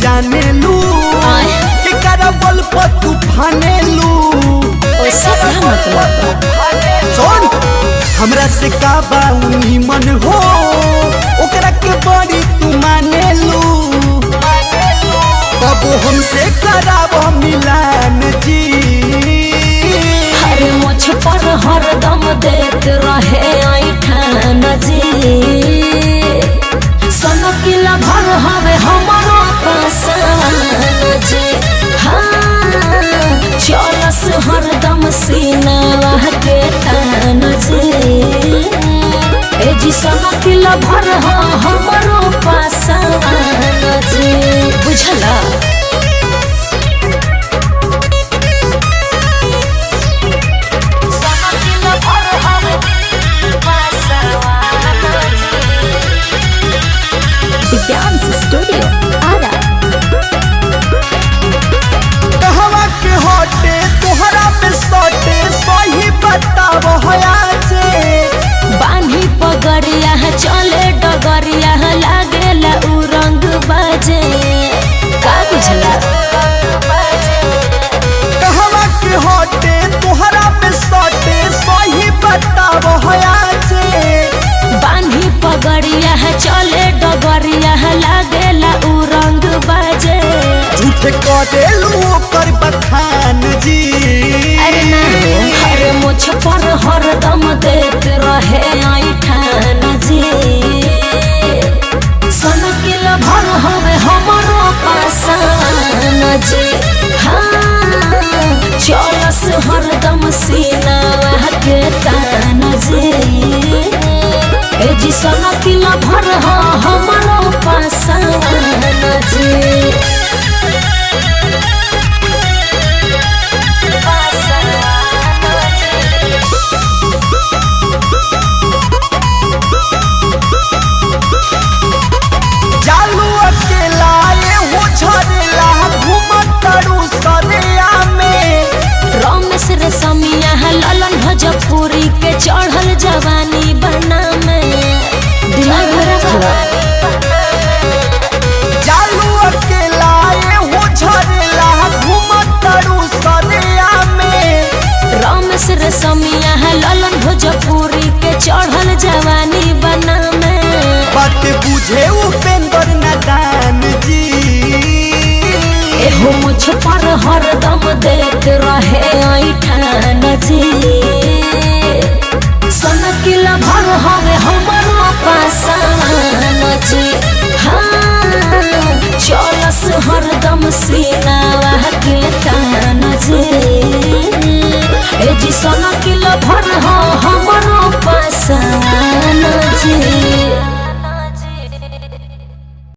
जाने लू के करबल पर तू फाने लू। ओसे क्या मतलब? सुन हमरा से का बाउनी मन हो ओकरा के बड़ी तू माने लू। तब हमसे कराब मिलान जी। अरे मुझ पर हरदम देख रहे ऐठान जी। सनकिला भर हवे हमारो पासान जी। हाँ चलस हरदम सीना के तान जी। ए जी सनकिला भर हमारो पासान जी। बुझला? Dance studio Arrah. कहवा के होटे तोहरा पे सोटे सही बताव होया जे। बांधी पगड़िया चले डगरिया लागेला उ रंग बाजे। का बुझला? कहवा के होटे तोहरा पे सोटे सही बताव होया जे। बांधी पगड़िया चले डगरिया लागेला उ रंग बाजे। झूठे कदेलू ओकर बखान जी। अरे ना अरे मुझ पर हरदम देख रहे ऐठान जी। सनकिल भर हवे हमारो पासान जी। हाँ चलस हरदम सीना के तान जी। ए जी सनकिल भर हमारो पासान जी। जालू अकेला ये हो झरेला घूमत करू सरिया में। रमेश रेशमिया ललन भोजपुरी के चढ़ल जवानी बना में। दिमाग में रखला। जालू अकेला ये हो झरेला घूमत करू सरिया में। रमेश रेशमिया ललन भोजपुरी के चढ़ल जवानी बना में। बात बुझे उपेंद्र नादान जी। एहो मुझ पर हरदम देख रहे ऐठान जी। सनकिला भर